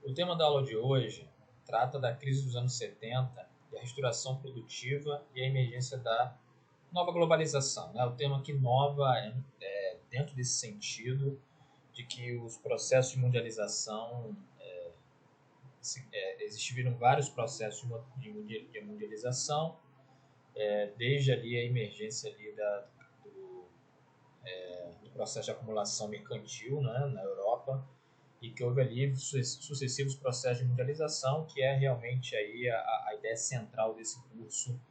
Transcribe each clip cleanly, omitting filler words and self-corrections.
O tema da aula de hoje trata da crise dos anos 70 e a restauração produtiva e a emergência da nova globalização. Né? O tema que inova é dentro desse sentido de que os processos de mundialização, existiram vários processos de mundialização, desde ali a emergência ali do processo de acumulação mercantil, né, na Europa, e que houve ali sucessivos processos de mundialização, que é realmente aí a ideia central desse curso,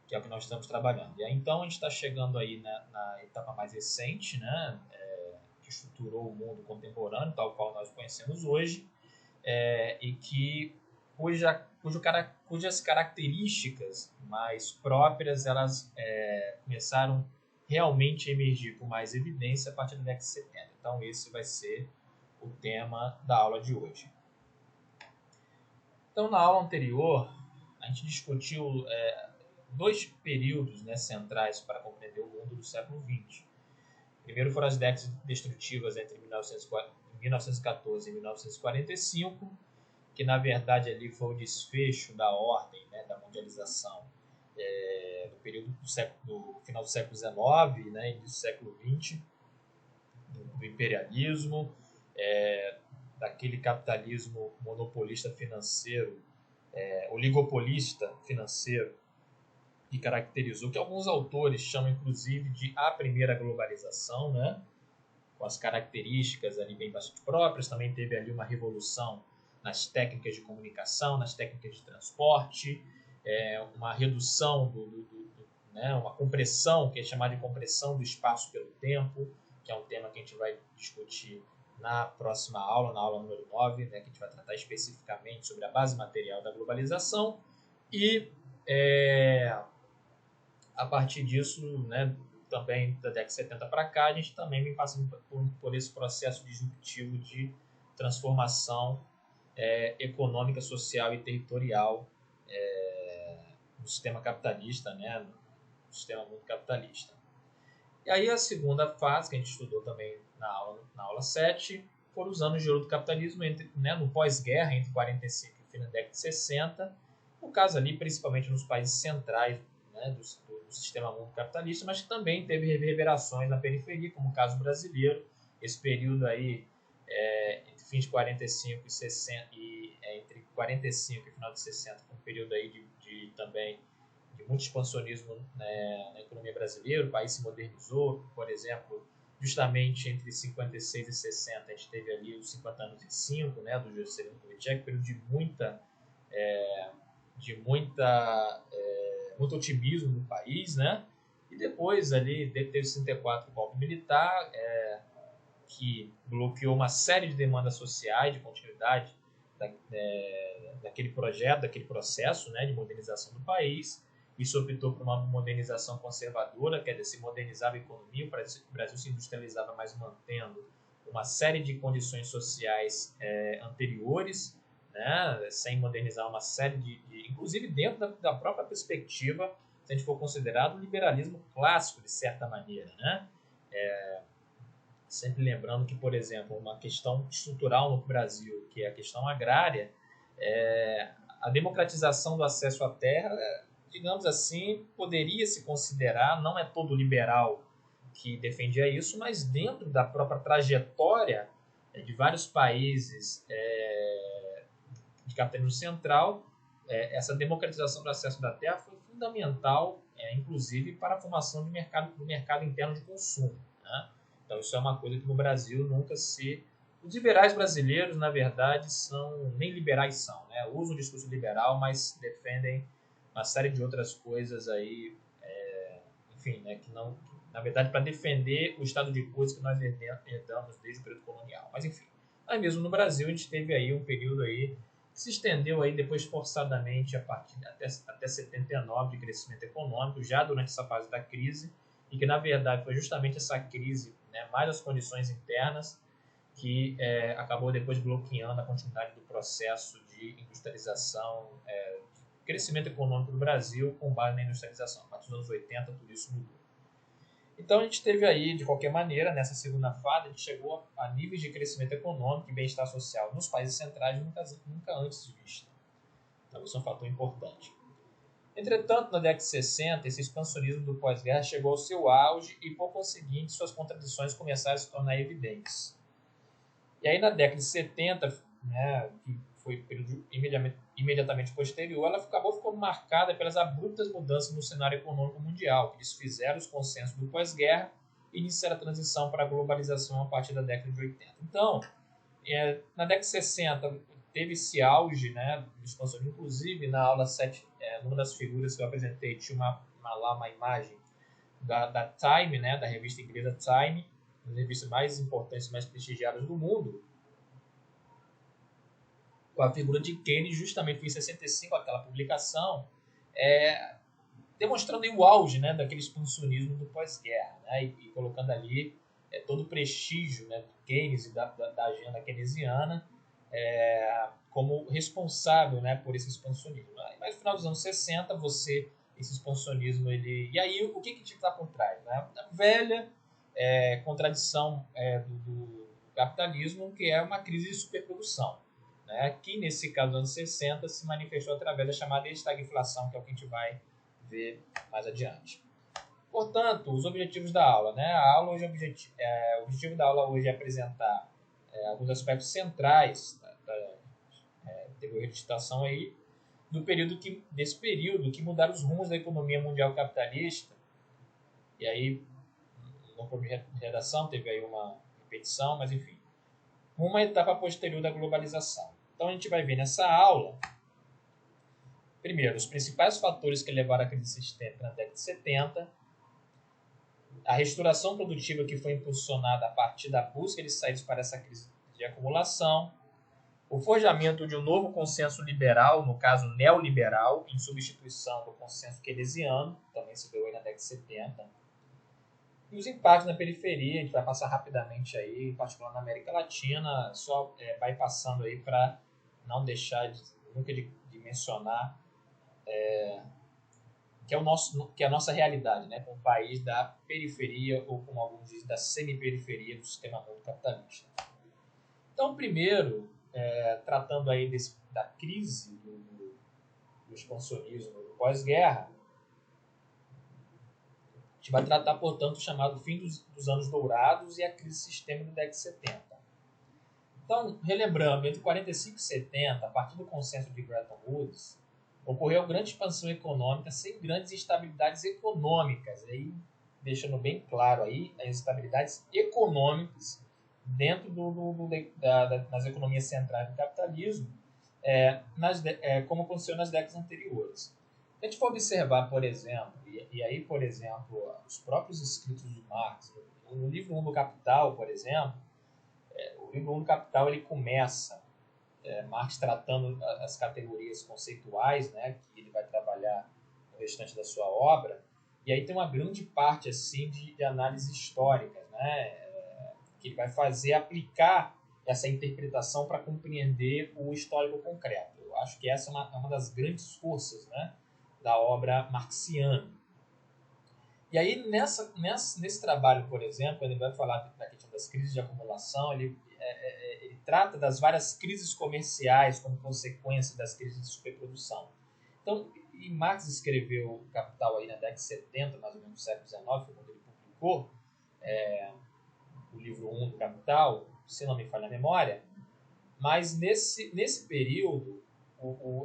que é o que nós estamos trabalhando. E aí, então a gente está chegando aí na etapa mais recente, né, que estruturou o mundo contemporâneo, tal qual nós conhecemos hoje, e cujas características mais próprias elas começaram realmente a emergir com mais evidência a partir da década de 70. Então esse vai ser o tema da aula de hoje. Então, na aula anterior, a gente discutiu dois períodos, né, centrais para compreender o mundo do século XX. Primeiro foram as décadas destrutivas entre 1914 e 1945, que na verdade ali foi o desfecho da ordem, né, da mundialização no período do final do século XIX, né, início do século XX, do imperialismo, daquele capitalismo monopolista financeiro, oligopolista financeiro, que caracterizou, que alguns autores chamam inclusive de a primeira globalização, né? Com as características ali bem bastante próprias. Também teve ali uma revolução nas técnicas de comunicação, nas técnicas de transporte, uma redução né, uma compressão, que é chamada de compressão do espaço pelo tempo, que é um tema que a gente vai discutir na próxima aula, na aula número 9, né, que a gente vai tratar especificamente sobre a base material da globalização. E a partir disso, né, também da década de 70 para cá, a gente também vem passando por esse processo disruptivo de transformação econômica, social e territorial no sistema capitalista, né, no sistema muito capitalista. E aí a segunda fase, que a gente estudou também na aula 7, foram os anos de ouro do capitalismo, né, no pós-guerra, entre 45 e fim da década de 60, no caso ali, principalmente nos países centrais, né, do sistema mundo capitalista, mas que também teve reverberações na periferia, como o caso brasileiro. Esse período aí, entre fins de 45 e 60, entre 45 e final de 60, foi um período aí também de muito expansionismo, né, na economia brasileira. O país se modernizou, por exemplo, justamente entre 56 e 60, a gente teve ali os 50 anos e 5, né, do Juscelino Kubitschek, período de muito otimismo no país, né? E depois ali teve 64 o golpe militar, que bloqueou uma série de demandas sociais de continuidade daquele projeto, daquele processo, né, de modernização do país. Isso optou por uma modernização conservadora, quer dizer, se modernizava a economia, o Brasil se industrializava, mas mantendo uma série de condições sociais anteriores, né, sem modernizar uma série inclusive dentro da própria perspectiva, se a gente for considerar o liberalismo clássico, de certa maneira, né? Sempre lembrando que, por exemplo, uma questão estrutural no Brasil, que é a questão agrária, a democratização do acesso à terra, digamos assim, poderia se considerar, não é todo liberal que defendia isso, mas dentro da própria trajetória de vários países de capitalismo central, essa democratização do acesso da terra foi fundamental, inclusive, para a formação do mercado interno de consumo, né? Então, isso é uma coisa que no Brasil nunca se... Os liberais brasileiros, na verdade, nem liberais são, né? Usam o discurso liberal, mas defendem uma série de outras coisas aí, enfim, né? Que não... Na verdade, para defender o estado de coisas que nós herdamos desde o período colonial. Mas, enfim, aí mesmo no Brasil, a gente teve aí um período aí que se estendeu aí depois forçadamente até 79 de crescimento econômico, já durante essa fase da crise, e que, na verdade, foi justamente essa crise, né, mais as condições internas, que acabou depois bloqueando a continuidade do processo de industrialização, de crescimento econômico do Brasil com base na industrialização. A partir dos anos 80, tudo isso mudou. Então a gente teve aí, de qualquer maneira, nessa segunda fase, a gente chegou a níveis de crescimento econômico e bem-estar social nos países centrais nunca antes vistos. Então isso é um fator importante. Entretanto, na década de 60, esse expansionismo do pós-guerra chegou ao seu auge e, por conseguinte, suas contradições começaram a se tornar evidentes. E aí, na década de 70, né, que foi o período imediatamente posterior, ela acabou ficando marcada pelas abruptas mudanças no cenário econômico mundial, que desfizeram os consensos do pós-guerra e iniciaram a transição para a globalização a partir da década de 80. Então, na década de 60, teve esse auge, né, do expansionismo. Inclusive, na aula 7, numa das figuras que eu apresentei, tinha uma imagem da Time, né, da revista inglesa Time, uma das revistas mais importantes e mais prestigiadas do mundo, com a figura de Keynes, justamente em 65, aquela publicação, demonstrando aí o auge, né, daquele expansionismo do pós-guerra, né, e colocando ali todo o prestígio, né, do Keynes e da agenda keynesiana como responsável, né, por esse expansionismo. Mas no final dos anos 60, esse expansionismo, e aí o que está por trás? Né? A velha contradição do capitalismo, que é uma crise de superprodução, né? Que nesse caso dos anos 60 se manifestou através da chamada estagflação, que é o que a gente vai ver mais adiante. Portanto, os objetivos da aula, né? O objetivo da aula hoje é apresentar alguns aspectos centrais da teoria de situação aí desse período que mudaram os rumos da economia mundial capitalista. E aí, no programa de redação teve aí uma repetição, mas enfim, uma etapa posterior da globalização. Então a gente vai ver nessa aula, primeiro, os principais fatores que levaram à crise sistêmica na década de 70, a restauração produtiva que foi impulsionada a partir da busca de saídas para essa crise de acumulação, o forjamento de um novo consenso liberal, no caso neoliberal, em substituição do consenso keynesiano, também se deu aí na década de 70, e os impactos na periferia, a gente vai passar rapidamente aí, em particular na América Latina, só vai passando aí para não deixar nunca de mencionar que é a nossa realidade, né, com o país da periferia, ou como alguns dizem, da semi-periferia do sistema mundo capitalista. Então, primeiro, tratando aí da crise do expansionismo do pós-guerra, a gente vai tratar, portanto, o chamado fim dos anos dourados e a crise sistêmica da década de 70. Então, relembrando, entre 45 e 70, a partir do consenso de Bretton Woods, ocorreu grande expansão econômica sem grandes instabilidades econômicas, aí, deixando bem claro aí as instabilidades econômicas dentro das economias centrais do capitalismo, como aconteceu nas décadas anteriores. Se a gente for observar, por exemplo, e aí, por exemplo, os próprios escritos de Marx, no livro 1 do Capital, por exemplo, o livro 1 do Capital ele começa, Marx tratando as categorias conceituais, né, que ele vai trabalhar no restante da sua obra, e aí tem uma grande parte assim de análises históricas, né, que ele vai aplicar essa interpretação para compreender o histórico concreto. Eu acho que essa é uma das grandes forças, né, da obra marxiana. E aí, nesse trabalho, por exemplo, ele vai falar da questão das crises de acumulação, ele trata das várias crises comerciais como consequência das crises de superprodução. Então, e Marx escreveu o Capital aí na década de 70, mais ou menos no século XIX, foi quando ele publicou o livro 1 do Capital, se não me falha a memória, mas nesse período,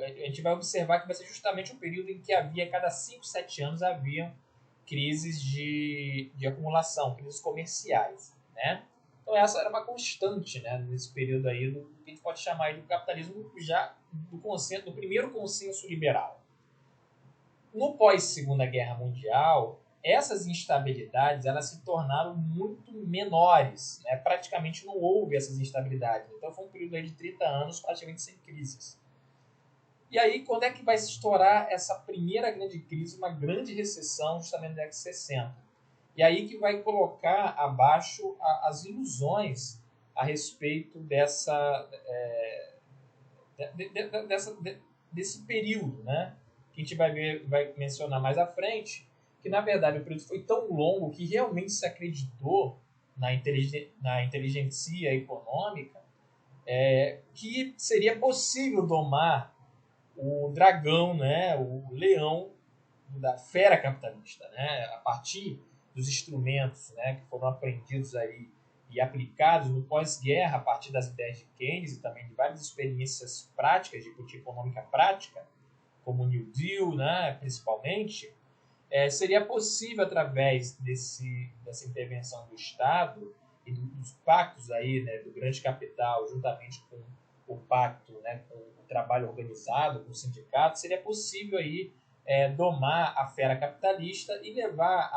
a gente vai observar que vai ser justamente um período em que havia, cada 5, 7 anos, havia crises de acumulação, crises comerciais, né? Então essa era uma constante, né, nesse período aí do que a gente pode chamar aí do capitalismo já do primeiro consenso liberal. No pós-Segunda Guerra Mundial, essas instabilidades elas se tornaram muito menores, né? Praticamente não houve essas instabilidades. Então foi um período aí de 30 anos praticamente sem crises. E aí, quando é que vai se estourar essa primeira grande crise, uma grande recessão, justamente na década de 60? E aí que vai colocar abaixo as ilusões a respeito desse período, né? Que a gente vai mencionar mais à frente, que, na verdade, o período foi tão longo que realmente se acreditou na inteligência econômica, que seria possível domar o dragão, né, o leão da fera capitalista, né, a partir dos instrumentos, né, que foram aprendidos aí e aplicados no pós-guerra a partir das ideias de Keynes e também de várias experiências práticas de política econômica prática, como o New Deal, né, principalmente. Seria possível, através dessa intervenção do Estado e dos pactos aí, né, do grande capital, juntamente com o pacto, né, com o trabalho organizado, com o sindicato, seria possível aí, domar a fera capitalista e levar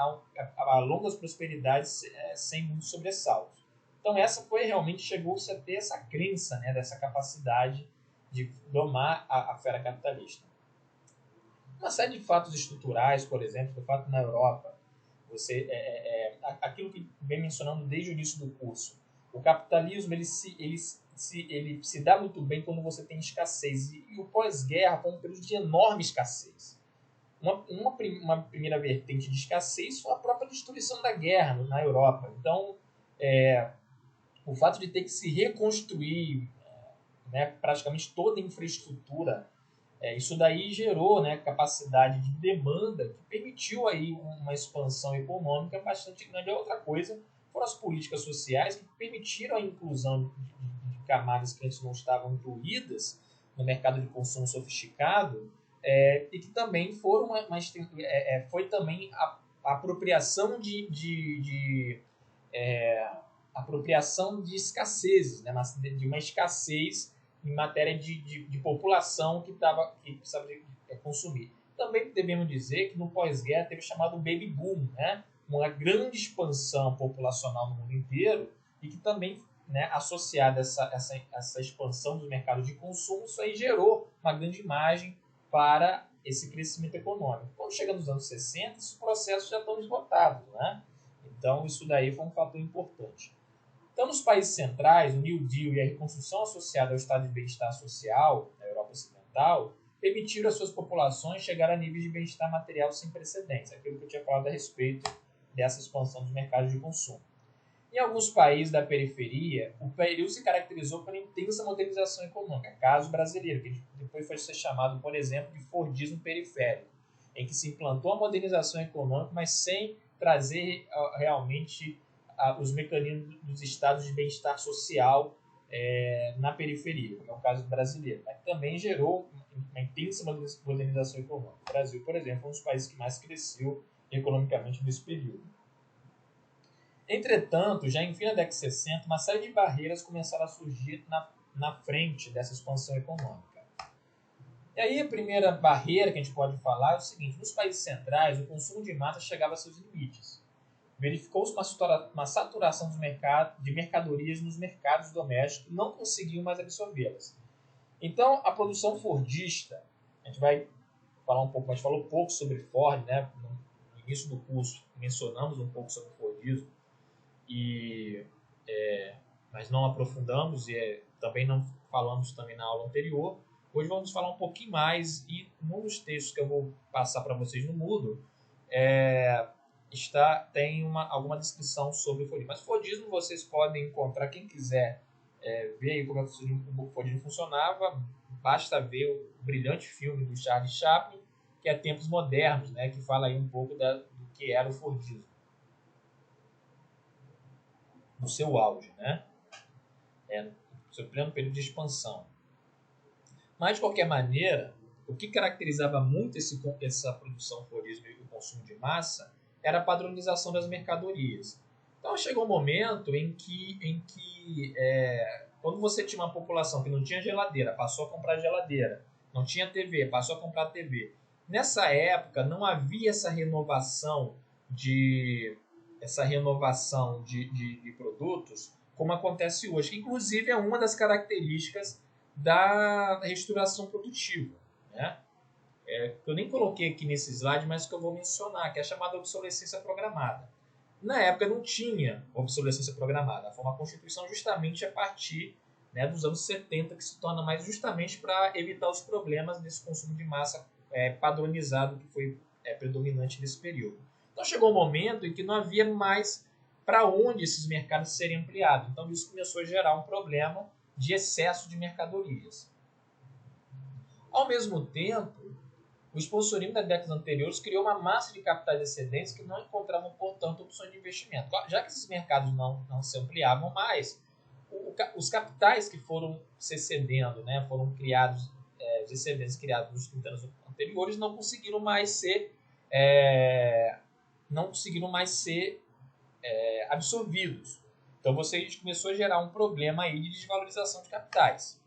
a longas prosperidades, sem muitos sobressaltos. Então essa foi realmente, chegou-se a ter essa crença, né, dessa capacidade de domar a fera capitalista. Uma série de fatos estruturais, por exemplo, o fato na Europa, aquilo que vem mencionando desde o início do curso, o capitalismo ele se dá muito bem quando você tem escassez, e o pós-guerra foi um período de enorme escassez. Uma primeira vertente de escassez foi a própria destruição da guerra na Europa. Então, o fato de ter que se reconstruir, né, praticamente toda a infraestrutura, isso daí gerou, né, capacidade de demanda que permitiu aí uma expansão econômica bastante grande. A outra coisa foram as políticas sociais que permitiram a inclusão de camadas que antes não estavam incluídas no mercado de consumo sofisticado, e que também foram foi também a apropriação apropriação de escassezes, né, de uma escassez em matéria de população que precisava consumir. Também devemos dizer que no pós-guerra teve o chamado baby boom, né? Uma grande expansão populacional no mundo inteiro, e que também, né, associada a essa expansão do mercado de consumo, isso aí gerou uma grande margem para esse crescimento econômico. Quando chega nos anos 60, esses processos já estão esgotados, né? Então isso daí foi um fator importante. Então, nos países centrais, o New Deal e a reconstrução associada ao estado de bem-estar social na Europa Ocidental permitiram às suas populações chegar a níveis de bem-estar material sem precedentes, aquilo que eu tinha falado a respeito dessa expansão dos mercados de consumo. Em alguns países da periferia, o período se caracterizou pela intensa modernização econômica, caso brasileiro, que depois foi ser chamado, por exemplo, de Fordismo periférico, em que se implantou a modernização econômica, mas sem trazer realmente os mecanismos dos estados de bem-estar social na periferia, como é o caso brasileiro, mas também gerou uma intensa modernização econômica. O Brasil, por exemplo, é um dos países que mais cresceu economicamente nesse período. Entretanto, já em fim da década de 60, uma série de barreiras começaram a surgir na frente dessa expansão econômica. E aí a primeira barreira que a gente pode falar é o seguinte: nos países centrais, o consumo de massa chegava a seus limites. Verificou-se uma saturação de mercadorias nos mercados domésticos, não conseguiam mais absorvê-las. Então, a produção fordista, a gente vai falar um pouco, mas falou pouco sobre Ford, né? No início do curso mencionamos um pouco sobre o Fordismo, mas não aprofundamos e também não falamos também na aula anterior. Hoje vamos falar um pouquinho mais, e num dos textos que eu vou passar para vocês no Moodle, tem alguma descrição sobre o Fordismo. Mas Fordismo vocês podem encontrar, quem quiser ver aí como é que o Fordismo funcionava, basta ver o brilhante filme do Charlie Chaplin, que é Tempos Modernos, né, que fala aí um pouco do que era o Fordismo no seu auge, né, no seu pleno período de expansão. Mas, de qualquer maneira, o que caracterizava muito essa produção Fordismo e o consumo de massa era a padronização das mercadorias. Então chegou um momento em que quando você tinha uma população que não tinha geladeira, passou a comprar geladeira, não tinha TV, passou a comprar TV. Nessa época não havia essa renovação de produtos como acontece hoje, que inclusive é uma das características da restauração produtiva, né? Eu nem coloquei aqui nesse slide, mas que eu vou mencionar, que é a chamada obsolescência programada. Na época não tinha obsolescência programada, foi uma constituição justamente a partir, né, dos anos 70, que se torna mais justamente para evitar os problemas desse consumo de massa padronizado que foi predominante nesse período. Então chegou um momento em que não havia mais para onde esses mercados serem ampliados. Então isso começou a gerar um problema de excesso de mercadorias. Ao mesmo tempo, o sponsorismo das décadas anteriores criou uma massa de capitais excedentes que não encontravam, portanto, opções de investimento. Já que esses mercados não se ampliavam mais, os capitais que foram se excedendo, né, foram criados, os excedentes criados nos 30 anos anteriores, não conseguiram mais ser absorvidos. Então você começou a gerar um problema aí de desvalorização de capitais.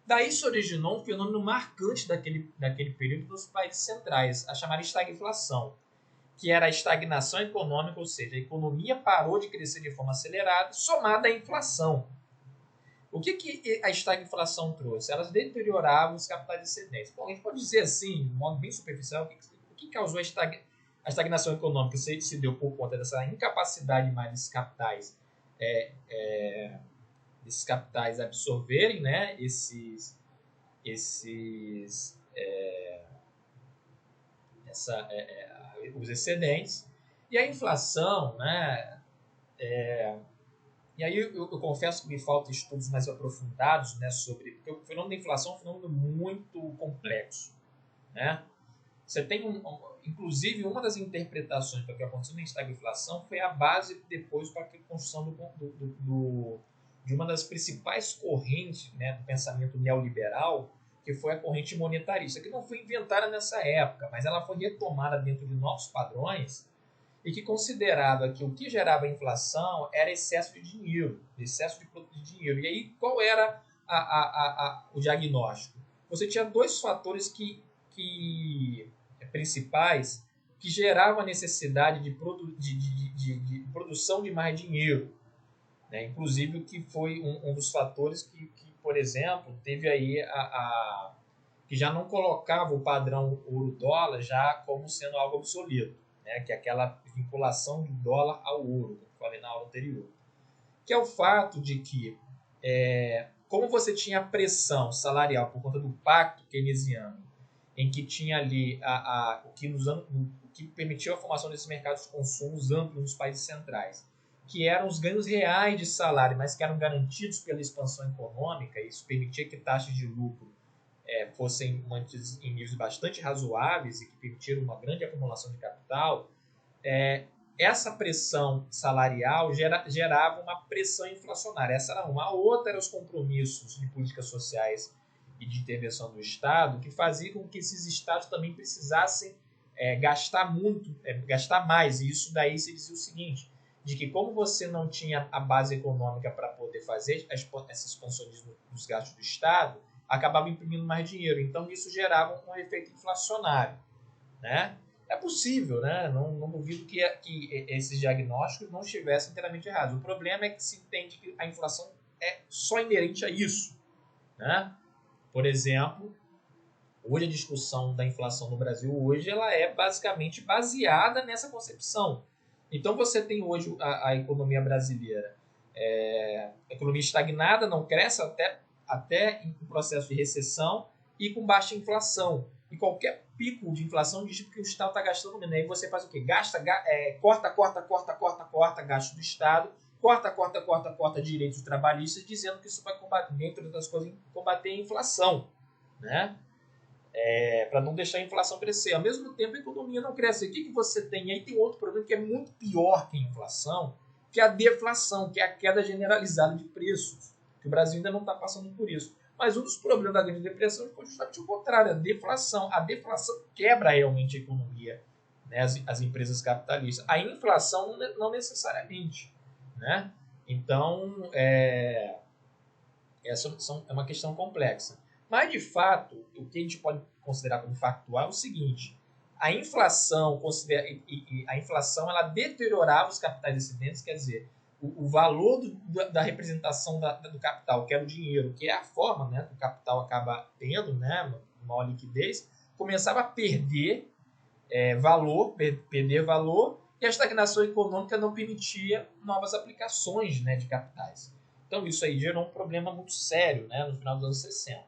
Daí se originou um fenômeno marcante daquele período nos países centrais, a chamada estagflação, que era a estagnação econômica, ou seja, a economia parou de crescer de forma acelerada, somada à inflação. O que a estagflação trouxe? Elas deterioravam os capitais excedentes. Bom, a gente pode dizer assim, de modo bem superficial, o que causou a estagnação econômica? Se deu por conta dessa incapacidade mais desses capitais absorverem, né, os excedentes, e a inflação, né, e aí eu confesso que me faltam estudos mais aprofundados, né, sobre, porque o fenômeno da inflação é um fenômeno muito complexo, né? Você tem inclusive uma das interpretações para o que aconteceu na estagflação foi a base depois para a construção de uma das principais correntes, né, do pensamento neoliberal, que foi a corrente monetarista, que não foi inventada nessa época, mas ela foi retomada dentro de novos padrões e que considerava que o que gerava a inflação era excesso de dinheiro, excesso de dinheiro. E aí qual era o diagnóstico? Você tinha dois fatores principais que geravam a necessidade de produção de mais dinheiro. Né? Inclusive, o que foi um dos fatores que, por exemplo, teve aí que já não colocava o padrão ouro-dólar já como sendo algo obsoleto, né? Que é aquela vinculação do dólar ao ouro, como eu falei na aula anterior. Que é o fato de que, como você tinha pressão salarial por conta do pacto keynesiano, em que tinha ali o que permitiu a formação desses mercados de consumos amplos nos países centrais, que eram os ganhos reais de salário, mas que eram garantidos pela expansão econômica, e isso permitia que taxas de lucro fossem mantidas em níveis bastante razoáveis e que permitiram uma grande acumulação de capital. Essa pressão salarial gerava uma pressão inflacionária. Essa era uma. A outra era os compromissos de políticas sociais e de intervenção do Estado, que fazia com que esses Estados também precisassem gastar mais. E isso daí se dizia o seguinte, de que como você não tinha a base econômica para poder fazer essa expansão dos gastos do Estado, acabava imprimindo mais dinheiro. Então isso gerava um efeito inflacionário, né? É possível, né? Não duvido que esses diagnósticos não estivessem inteiramente errados. O problema é que se entende que a inflação é só inerente a isso, né? Por exemplo, hoje a discussão da inflação no Brasil ela é basicamente baseada nessa concepção. Então você tem hoje a economia brasileira, a economia estagnada, não cresce até em processo de recessão e com baixa inflação. E qualquer pico de inflação diz que o Estado está gastando menos. Aí você faz o quê? Corta gasto do Estado, corta direitos trabalhistas, dizendo que isso vai combater, entre outras coisas, combater a inflação, né? Para não deixar a inflação crescer. Ao mesmo tempo, a economia não cresce. O que você tem? E aí tem outro problema que é muito pior que a inflação, que é a deflação, que é a queda generalizada de preços, que o Brasil ainda não está passando por isso. Mas um dos problemas da Grande Depressão foi justamente o contrário, a deflação. A deflação quebra realmente a economia, né? As empresas capitalistas. A inflação não necessariamente, né? Então, essa é uma questão complexa. Mas, de fato, o que a gente pode considerar como factual é o seguinte: a inflação ela deteriorava os capitais excedentes, quer dizer, o valor da representação do capital, que era o dinheiro, que é a forma, né, que o capital acaba tendo, né, maior liquidez, começava a perder valor, e a estagnação econômica não permitia novas aplicações, né, de capitais. Então isso aí gerou um problema muito sério, né, no final dos anos 60.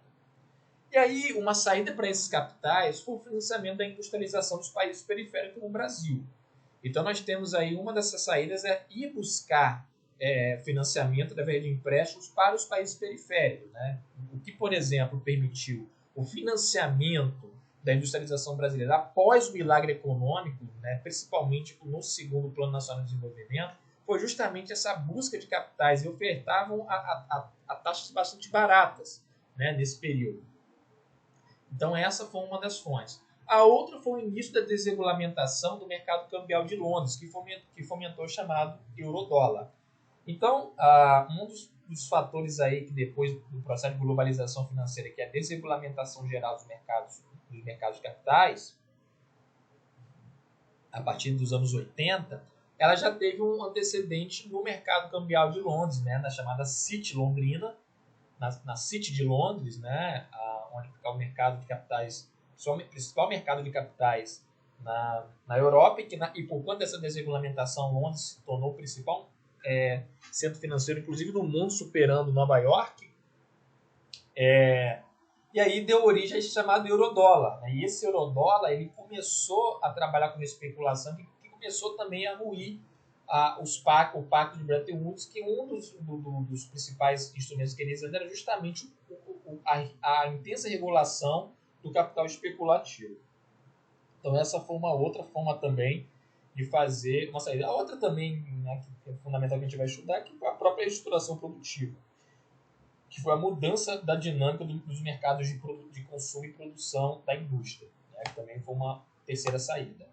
E aí uma saída para esses capitais foi o financiamento da industrialização dos países periféricos como o Brasil. Então nós temos aí uma dessas saídas é ir buscar financiamento através de empréstimos para os países periféricos, né? O que, por exemplo, permitiu o financiamento da industrialização brasileira após o milagre econômico, né, principalmente no segundo Plano Nacional de Desenvolvimento, foi justamente essa busca de capitais e ofertavam a taxas bastante baratas, né, nesse período. Então essa foi uma das fontes. A outra foi o início da desregulamentação do mercado cambial de Londres, que fomentou o chamado eurodólar. Então, um dos fatores aí que depois do processo de globalização financeira, que é a desregulamentação geral dos mercados de capitais, a partir dos anos 80, ela já teve um antecedente no mercado cambial de Londres, né, na chamada City londrina, na City de Londres, né, onde fica o mercado de capitais, o principal mercado de capitais na Europa, e por conta dessa desregulamentação, Londres se tornou o principal centro financeiro, inclusive do mundo, superando Nova York. E aí deu origem a esse chamado eurodólar, né? E esse eurodólar ele começou a trabalhar com uma especulação que começou também a ruir o Pacto de Bretton Woods, que um dos principais instrumentos que eles usaram era justamente a intensa regulação do capital especulativo. Então essa foi uma outra forma também de fazer uma saída. A outra também, né, que é fundamental que a gente vai estudar, que foi a própria estruturação produtiva, que foi a mudança da dinâmica dos mercados de consumo e produção da indústria, né, que também foi uma terceira saída.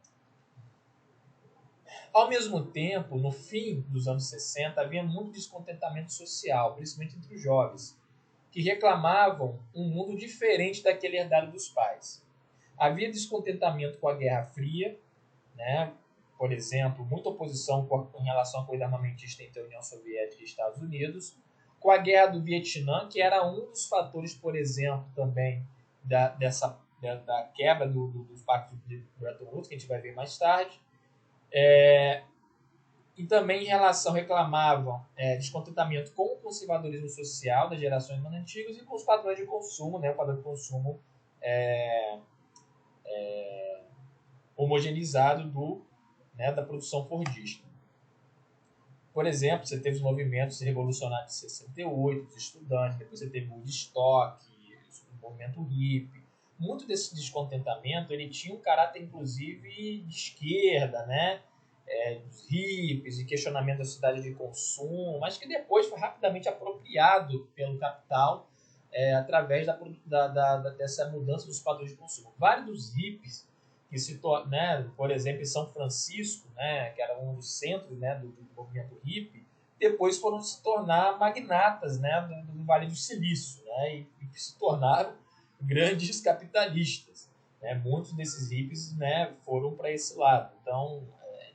Ao mesmo tempo, no fim dos anos 60, havia muito descontentamento social, principalmente entre os jovens, que reclamavam um mundo diferente daquele herdado dos pais. Havia descontentamento com a Guerra Fria, né? Por exemplo, muita oposição em relação à corrida armamentista entre a União Soviética e Estados Unidos, com a Guerra do Vietnã, que era um dos fatores, por exemplo, também da quebra dos pactos de Bretton Woods, que a gente vai ver mais tarde. E também em relação, reclamavam descontentamento com o conservadorismo social das gerações mais antigas e com os padrões de consumo, né, o padrão de consumo homogeneizado da produção fordista. Por exemplo, você teve os movimentos revolucionários de 68, dos estudantes, depois você teve o Woodstock, o movimento hippie. Muito desse descontentamento ele tinha um caráter, inclusive, de esquerda, né? Dos hippies e questionamento da sociedade de consumo, mas que depois foi rapidamente apropriado pelo capital através dessa mudança dos padrões de consumo. Vários dos hippies que por exemplo, em São Francisco, né, que era um dos centros, né, do movimento hippie, depois foram se tornar magnatas, né, do Vale do Silício, né, e se tornaram grandes capitalistas, né. Muitos desses hippies, né, foram para esse lado. Então,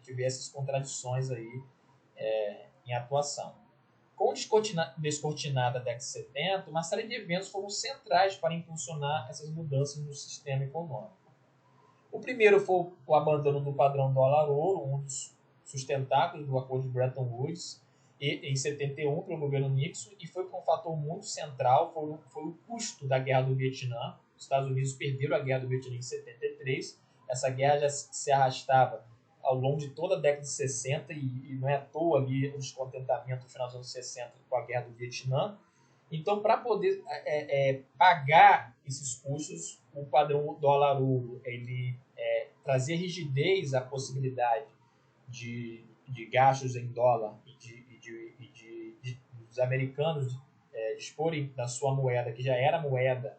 tive essas contradições aí em atuação. Com o descortinar da década de 70, uma série de eventos foram centrais para impulsionar essas mudanças no sistema econômico. O primeiro foi o abandono do padrão dólar-ouro, um dos sustentáculos do Acordo de Bretton Woods, em 71, pelo governo Nixon, e foi um fator muito central, foi o custo da Guerra do Vietnã. Os Estados Unidos perderam a Guerra do Vietnã em 73. Essa guerra já se arrastava ao longo de toda a década de 60 e não é à toa ali o descontentamento no final dos anos 60 com a Guerra do Vietnã. Então, para poder pagar esses custos, o padrão dólar-ouro ele trazia rigidez à possibilidade de gastos em dólar e dos americanos disporem da sua moeda, que já era moeda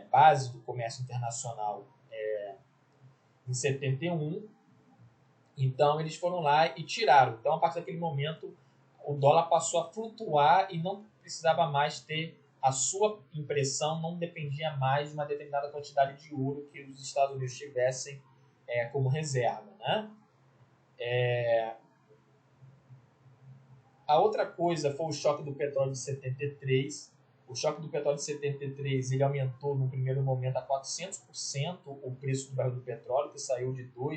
base do comércio internacional em 71. Então, eles foram lá e tiraram. Então, a partir daquele momento, o dólar passou a flutuar e não precisava mais ter a sua impressão, não dependia mais de uma determinada quantidade de ouro que os Estados Unidos tivessem como reserva, né? A outra coisa foi o choque do petróleo de 73. O choque do petróleo de 73 ele aumentou no primeiro momento a 400% o preço do barril do petróleo, que saiu de pouco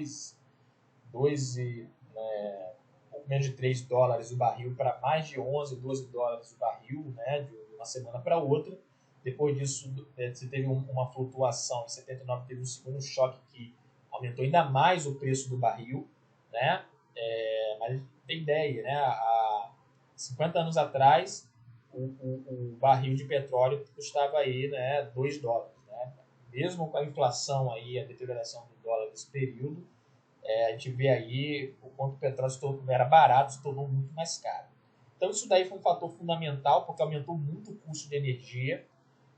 menos de 3 dólares o barril para mais de 11, 12 dólares o barril, né, de uma semana para outra. Depois disso, você teve uma flutuação. Em 79 teve um segundo choque que aumentou ainda mais o preço do barril, né? Mas tem ideia, né? Há 50 anos atrás, o barril de petróleo custava aí, né, $2, né? Mesmo com a inflação aí, a deterioração do dólar nesse período, a gente vê aí o quanto o petróleo era barato, se tornou muito mais caro. Então isso daí foi um fator fundamental, porque aumentou muito o custo de energia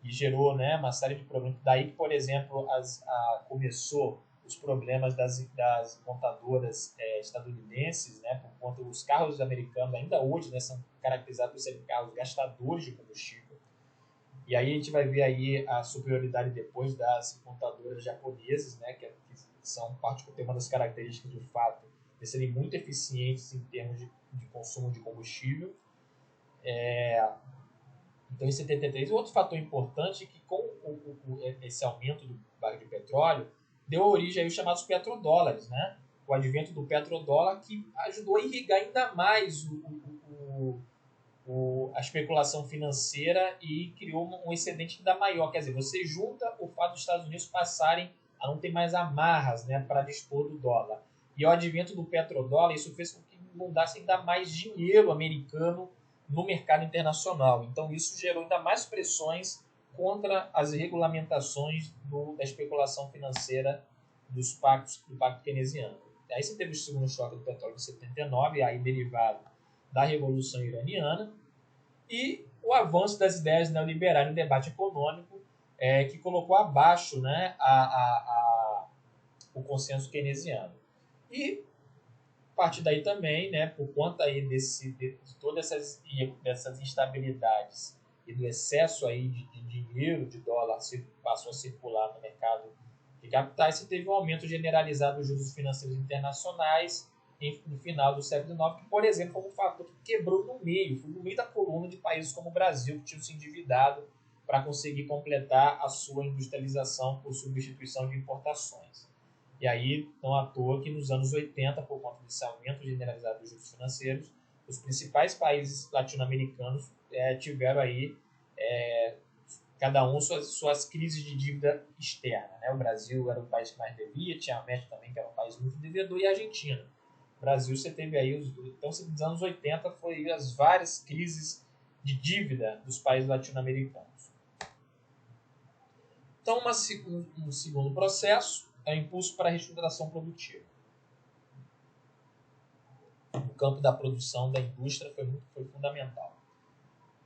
e gerou, né, uma série de problemas. Daí que, por exemplo, começou os problemas das montadoras estadunidenses, né, por conta dos carros americanos, ainda hoje, né, são caracterizados por serem carros gastadores de combustível. E aí a gente vai ver aí a superioridade depois das montadoras japonesas, né, que são tem uma das características de fato de serem muito eficientes em termos de consumo de combustível. Então, em 73, outro fator importante é que com esse aumento do barril de petróleo, deu origem aos chamados petrodólares, né? O advento do petrodólar que ajudou a irrigar ainda mais a especulação financeira e criou um excedente ainda maior. Quer dizer, você junta o fato dos Estados Unidos passarem a não ter mais amarras, né, para dispor do dólar. E o advento do petrodólar, isso fez com que inundasse ainda mais dinheiro americano no mercado internacional. Então, isso gerou ainda mais pressões contra as regulamentações da especulação financeira do Pacto Keynesiano. Aí você teve o segundo choque do petróleo em 79, aí derivado da Revolução Iraniana, e o avanço das ideias neoliberais no debate econômico, que colocou abaixo, né, o consenso keynesiano. E a partir daí também, né, por conta aí de todas essas instabilidades e do excesso aí de dinheiro, de dólar, passou a circular no mercado de capitais, você teve um aumento generalizado dos juros financeiros internacionais no final do século XIX, que, por exemplo, foi um fator que quebrou no meio da coluna de países como o Brasil, que tinham se endividado para conseguir completar a sua industrialização por substituição de importações. E aí, não à toa que nos anos 80, por conta desse aumento generalizado dos juros financeiros, os principais países latino-americanos tiveram aí, cada um suas crises de dívida externa, né? O Brasil era o país que mais devia, tinha a México também, que era um país muito devedor, e a Argentina. O Brasil, você teve aí, então, nos anos 80, foi as várias crises de dívida dos países latino-americanos. Então, um segundo processo é o impulso para a reestruturação produtiva. No campo da produção da indústria foi fundamental.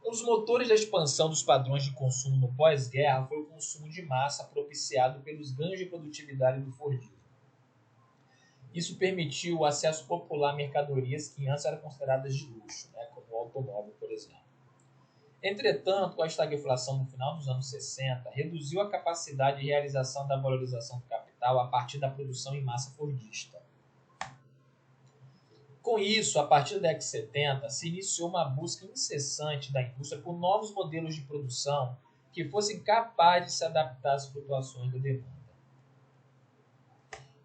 Um dos motores da expansão dos padrões de consumo no pós-guerra foi o consumo de massa propiciado pelos ganhos de produtividade do Fordismo. Isso permitiu o acesso popular a mercadorias que antes eram consideradas de luxo, né, como o automóvel, por exemplo. Entretanto, a estagflação no final dos anos 60 reduziu a capacidade de realização da valorização do capital a partir da produção em massa fordista. Com isso, a partir da década de 70, se iniciou uma busca incessante da indústria por novos modelos de produção que fossem capazes de se adaptar às flutuações da demanda.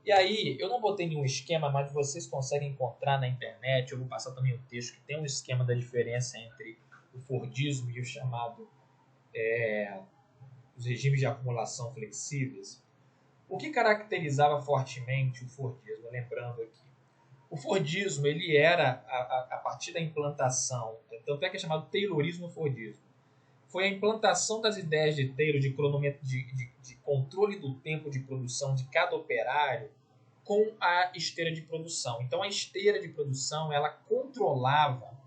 E aí, eu não botei nenhum esquema, mas vocês conseguem encontrar na internet, eu vou passar também o texto, que tem um esquema da diferença entre o Fordismo e o chamado os regimes de acumulação flexíveis. O que caracterizava fortemente o Fordismo, lembrando aqui, o Fordismo ele era, a partir da implantação, tanto é que é chamado Taylorismo Fordismo, foi a implantação das ideias de Taylor de controle do tempo de produção de cada operário com a esteira de produção. Então, a esteira de produção ela controlava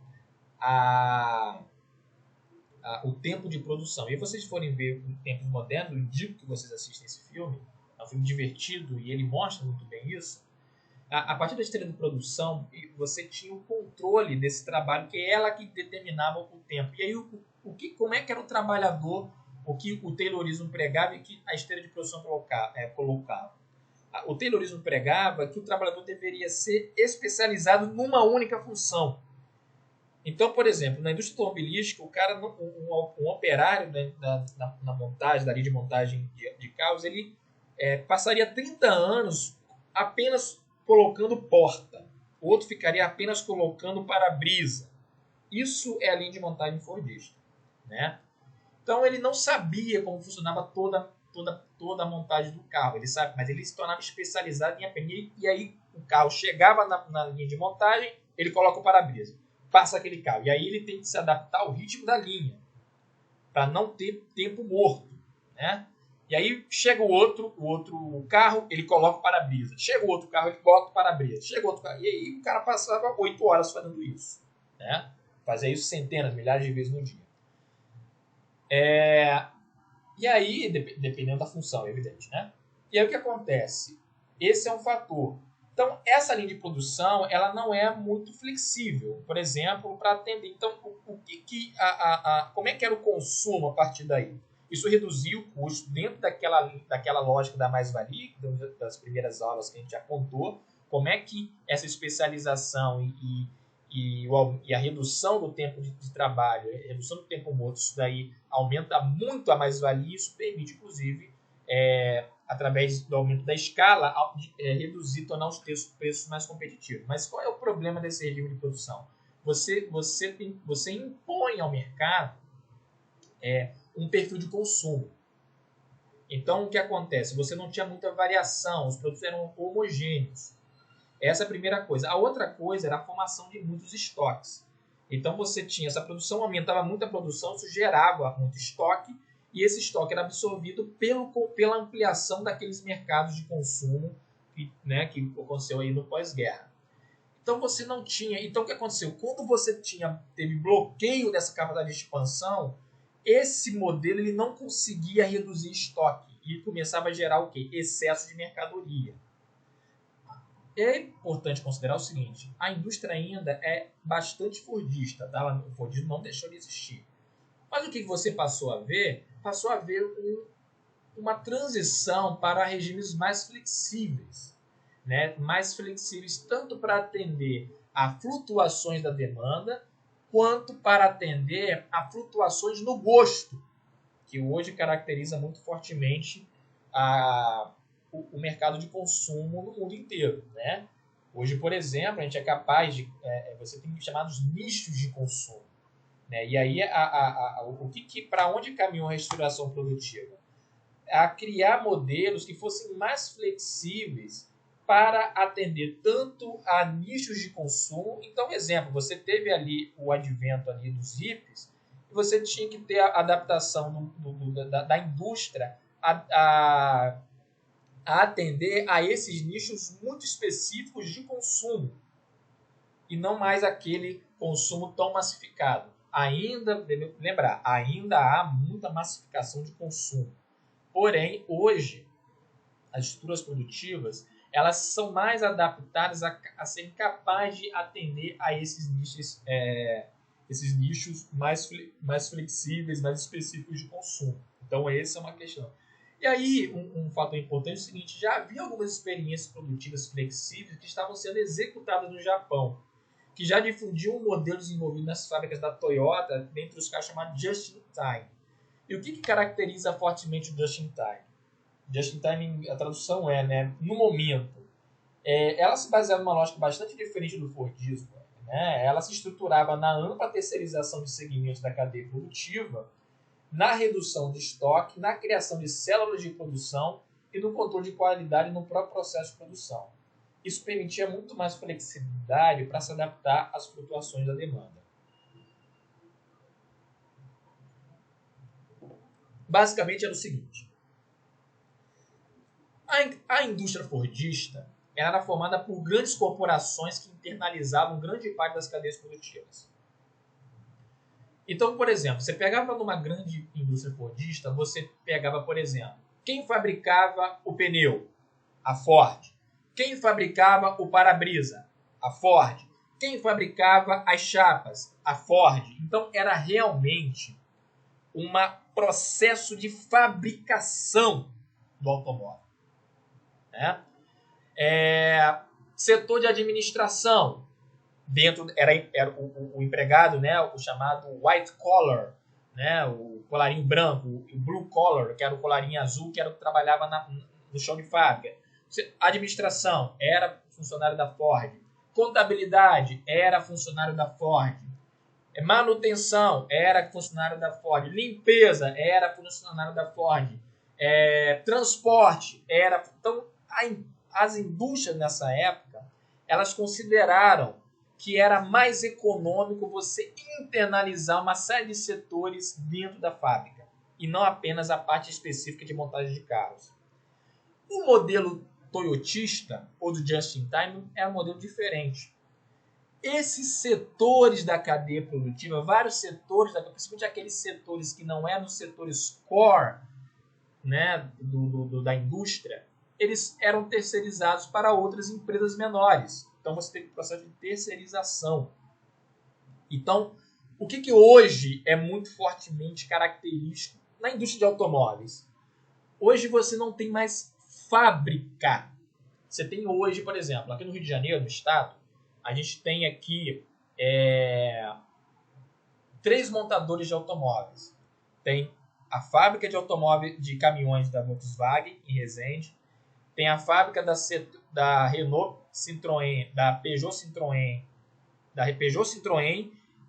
o tempo de produção. E vocês forem ver em tempos modernos, eu indico que vocês assistem esse filme, é um filme divertido e ele mostra muito bem isso. A partir da esteira de produção, você tinha o controle desse trabalho, que é ela que determinava o tempo. E aí, como é que era o trabalhador, o que o Taylorismo pregava e que a esteira de produção colocava? O Taylorismo pregava que o trabalhador deveria ser especializado numa única função. Então, por exemplo, na indústria automobilística, o cara, um operário, né, na montagem, da linha de montagem de carros, ele passaria 30 anos apenas colocando porta. O outro ficaria apenas colocando para-brisa. Isso é a linha de montagem fordista, né? Então ele não sabia como funcionava toda toda a montagem do carro, ele sabe, mas ele se tornava especializado em aprender, e aí o carro chegava na linha de montagem, ele coloca o para-brisa, passa aquele carro, e aí ele tem que se adaptar ao ritmo da linha, para não ter tempo morto, né? E aí chega o outro carro, ele coloca o para-brisa. Chega o outro carro, ele bota o para-brisa. Chega outro carro. E aí o cara passava 8 horas fazendo isso, né? Fazia isso centenas, milhares de vezes no dia. E aí, dependendo da função, é evidente, né? E aí o que acontece? Esse é um fator. Então, essa linha de produção, ela não é muito flexível, por exemplo, para atender. Então, como é que era o consumo a partir daí? Isso reduziu o custo dentro daquela lógica da mais-valia, das primeiras aulas que a gente apontou, como é que essa especialização e a redução do tempo de trabalho, a redução do tempo morto, isso daí aumenta muito a mais-valia, isso permite, inclusive, através do aumento da escala, reduzir, tornar os preços mais competitivos. Mas qual é o problema desse regime de produção? Você impõe ao mercado um perfil de consumo. Então, o que acontece? Você não tinha muita variação, os produtos eram homogêneos. Essa é a primeira coisa. A outra coisa era a formação de muitos estoques. Então, você tinha essa produção, aumentava muito a produção, isso gerava muito estoque, e esse estoque era absorvido pela ampliação daqueles mercados de consumo que aconteceu aí no pós-guerra. Então, você não tinha... Então, o que aconteceu? Quando você teve bloqueio dessa capacidade de expansão, esse modelo ele não conseguia reduzir estoque e começava a gerar o quê? Excesso de mercadoria. É importante considerar o seguinte, a indústria ainda é bastante fordista, tá? O Fordismo não deixou de existir. Mas o que você passou a ver? Passou a ver uma transição para regimes mais flexíveis, né? Mais flexíveis tanto para atender a flutuações da demanda, quanto para atender a flutuações no gosto, que hoje caracteriza muito fortemente o mercado de consumo no mundo inteiro, né? Hoje, por exemplo, a gente é capaz de... você tem chamados nichos de consumo, né? E aí, para onde caminhou a reestruturação produtiva? A criar modelos que fossem mais flexíveis para atender tanto a nichos de consumo. Então, exemplo, você teve ali o advento ali dos hippies, e você tinha que ter a adaptação da indústria a atender a esses nichos muito específicos de consumo, e não mais aquele consumo tão massificado. Ainda há muita massificação de consumo. Porém, hoje, as estruturas produtivas elas são mais adaptadas a serem capazes de atender a esses nichos mais flexíveis, mais específicos de consumo. Então, essa é uma questão. E aí, um fator importante é o seguinte, já havia algumas experiências produtivas flexíveis que estavam sendo executadas no Japão, que já difundiam um modelo desenvolvido nas fábricas da Toyota, dentre os casos chamados Just-in-Time. E o que caracteriza fortemente o Just-in-Time? Just-in-Time, a tradução no momento. Ela se baseava numa lógica bastante diferente do Fordismo. Né? Ela se estruturava na ampla terceirização de segmentos da cadeia produtiva, na redução de estoque, na criação de células de produção e no controle de qualidade no próprio processo de produção. Isso permitia muito mais flexibilidade para se adaptar às flutuações da demanda. Basicamente era o seguinte: a indústria fordista era formada por grandes corporações que internalizavam grande parte das cadeias produtivas. Então, por exemplo, você pegava numa grande indústria fordista, você pegava, por exemplo, quem fabricava o pneu? A Ford. Quem fabricava o para-brisa? A Ford. Quem fabricava as chapas? A Ford. Então, era realmente um processo de fabricação do automóvel. Né? Setor de administração. Dentro era o empregado, né, o chamado white collar, né, o colarinho branco, o blue collar, que era o colarinho azul, que era o que trabalhava no chão de fábrica. Administração era funcionário da Ford. Contabilidade era funcionário da Ford. Manutenção era funcionário da Ford. Limpeza era funcionário da Ford. transporte era... Então, as indústrias nessa época, elas consideraram que era mais econômico você internalizar uma série de setores dentro da fábrica e não apenas a parte específica de montagem de carros. O modelo toyotista ou do just-in-time é um modelo diferente. Esses setores da cadeia produtiva, vários setores, principalmente aqueles setores que não eram os setores core, né, da indústria, eles eram terceirizados para outras empresas menores. Então você tem o processo de terceirização. Então, o que hoje é muito fortemente característico na indústria de automóveis? Hoje você não tem mais fábrica. Você tem hoje, por exemplo, aqui no Rio de Janeiro, no estado, a gente tem aqui 3 montadores de automóveis. Tem a fábrica de automóveis de caminhões da Volkswagen, em Resende. Tem a fábrica da Renault Citroën, da Peugeot Citroën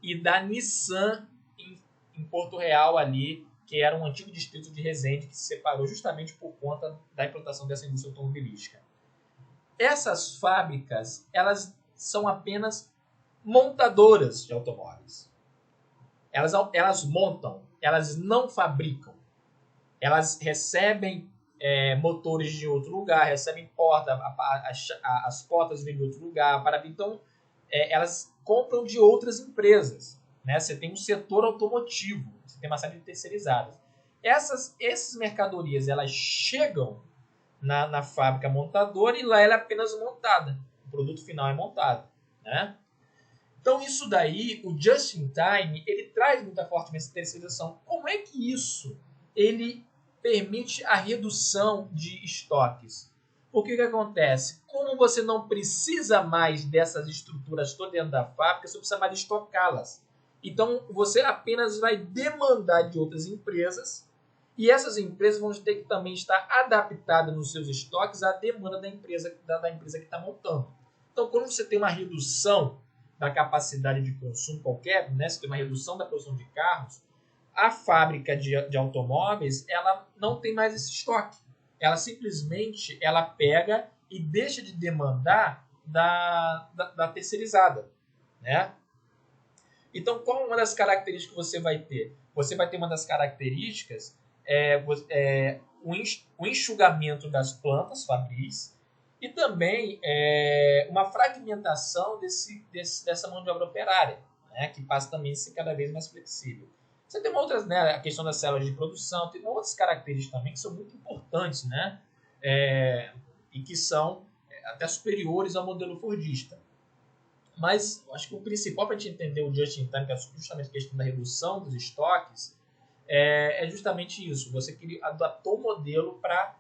e da Nissan em Porto Real ali, que era um antigo distrito de Resende que se separou justamente por conta da implantação dessa indústria automobilística. Essas fábricas, elas são apenas montadoras de automóveis. Elas montam, elas não fabricam. Elas recebem motores de outro lugar, recebem as portas vêm de outro lugar. Então, elas compram de outras empresas. Né? Você tem um setor automotivo, você tem uma série de terceirizadas. Essas mercadorias, elas chegam na fábrica montadora e lá ela é apenas montada. O produto final é montado. Né? Então, isso daí, o just-in-time, ele traz muita forte terceirização. Como é que isso ele permite a redução de estoques? Porque o que acontece? Como você não precisa mais dessas estruturas todas dentro da fábrica, você precisa mais estocá-las. Então, você apenas vai demandar de outras empresas e essas empresas vão ter que também estar adaptadas nos seus estoques à demanda da empresa que está montando. Então, quando você tem uma redução da capacidade de consumo qualquer, né? Você tem uma redução da produção de carros, a fábrica de automóveis ela não tem mais esse estoque. Ela simplesmente pega e deixa de demandar da terceirizada. Né? Então, qual uma das características que você vai ter? Você vai ter uma das características o enxugamento das plantas fabris e também uma fragmentação dessa mão de obra operária, né, que passa também a ser cada vez mais flexível. Você tem outras, né, a questão das células de produção, tem outras características também que são muito importantes, né, e que são até superiores ao modelo fordista. Mas eu acho que o principal para a gente entender o just-in-time, que é justamente a questão da redução dos estoques, é justamente isso. Você adaptou o modelo para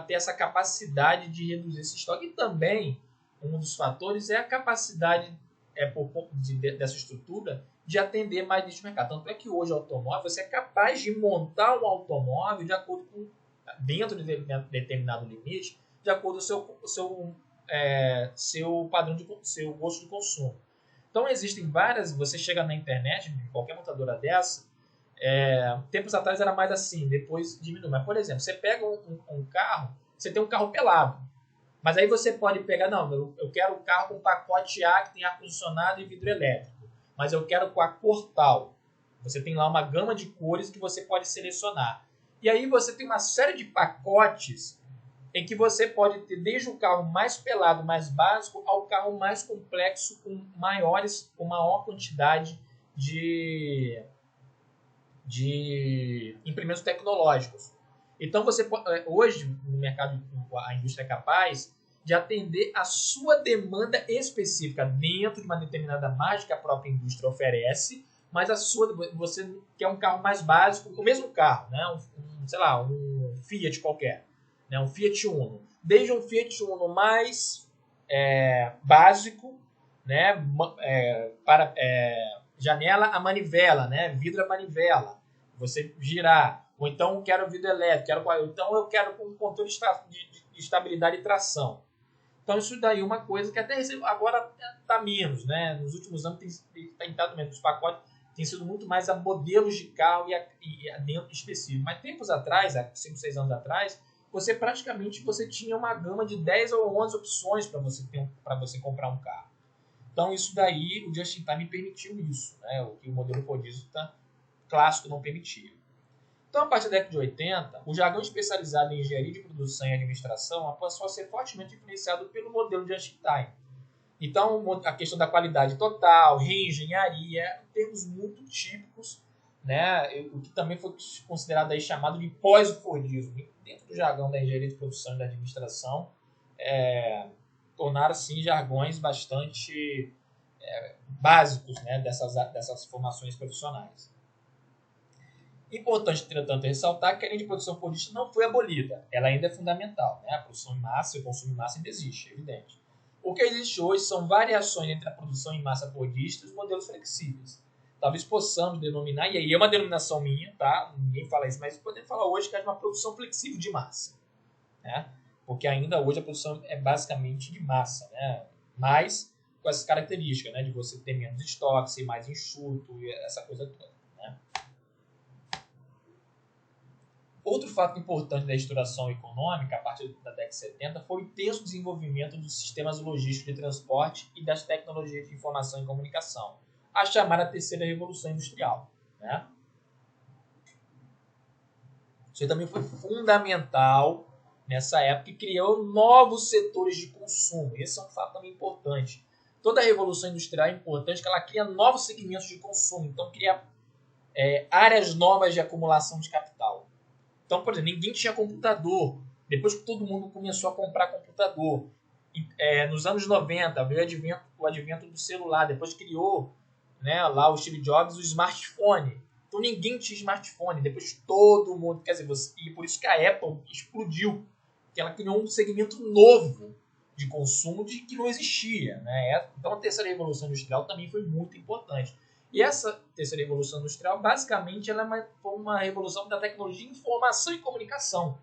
ter essa capacidade de reduzir esse estoque. E também, um dos fatores é a capacidade dessa estrutura de atender mais nicho de mercado. Tanto é que hoje o automóvel, você é capaz de montar um automóvel de acordo com, dentro de determinado limite, de acordo com o seu padrão, seu gosto de consumo. Então existem várias, você chega na internet, em qualquer montadora dessa, tempos atrás era mais assim, depois diminui. Mas, por exemplo, você pega um carro, você tem um carro pelado. Mas aí você pode pegar, não, eu quero um carro com pacote A que tem ar-condicionado e vidro elétrico. Mas eu quero com a cor tal. Você tem lá uma gama de cores que você pode selecionar. E aí você tem uma série de pacotes em que você pode ter desde o carro mais pelado, mais básico, ao carro mais complexo, com maior quantidade de implementos tecnológicos. Então, hoje, no mercado, a indústria é capaz de atender a sua demanda específica dentro de uma determinada margem que a própria indústria oferece, mas você quer um carro mais básico, o mesmo carro, né? um Fiat qualquer, né? Um Fiat Uno. Desde um Fiat Uno mais básico, né? Para janela a manivela, né? Vidro a manivela, você girar. Ou então eu quero vidro elétrico, então eu quero com controle de estabilidade e tração. Então isso daí é uma coisa que até agora está menos, né? Nos últimos anos tem entrado menos os pacotes, tem sido muito mais a modelos de carro e a dentro específico. Mas tempos atrás, há 5, 6 anos atrás, você tinha uma gama de 10 ou 11 opções para você comprar um carro. Então, isso daí, o Just-in-Time permitiu isso, né? O que o modelo Fordista clássico não permitia. Então, a partir da década de 80, o jargão especializado em engenharia de produção e administração passou a ser fortemente influenciado pelo modelo Just-in-Time. Então, a questão da qualidade total, reengenharia, termos muito típicos, né? O que também foi considerado aí chamado de pós-Fordismo. Dentro do jargão da engenharia de produção e da administração, tornaram assim jargões bastante básicos, né, dessas formações profissionais. Importante, entretanto, ressaltar que a linha de produção fordista não foi abolida. Ela ainda é fundamental. Né? A produção em massa e o consumo em massa ainda existe, é evidente. O que existe hoje são variações entre a produção em massa fordista e os modelos flexíveis. Talvez possamos denominar, e aí é uma denominação minha, tá? Ninguém fala isso, mas podemos falar hoje que é uma produção flexível de massa. Né? Porque ainda hoje a produção é basicamente de massa, né? Mas com essas características, né? De você ter menos estoque, ser mais enxuto, e essa coisa toda. Né? Outro fato importante da estruturação econômica, a partir da década de 70, foi o intenso desenvolvimento dos sistemas logísticos de transporte e das tecnologias de informação e comunicação, a chamada terceira revolução industrial. Né? Isso também foi fundamental nessa época e criou novos setores de consumo. Esse é um fato também importante. Toda a revolução industrial é importante porque ela cria novos segmentos de consumo, então cria áreas novas de acumulação de capital. Então, por exemplo, ninguém tinha computador. Depois que todo mundo começou a comprar computador. Nos anos 90, veio o advento do celular. Depois criou, né, lá o Steve Jobs o smartphone. Então ninguém tinha smartphone. Depois todo mundo... Quer dizer, e por isso que a Apple explodiu. Porque ela criou um segmento novo de consumo que não existia. Né? Então a terceira revolução industrial também foi muito importante. E essa terceira revolução industrial, basicamente, ela foi uma revolução da tecnologia de informação e comunicação.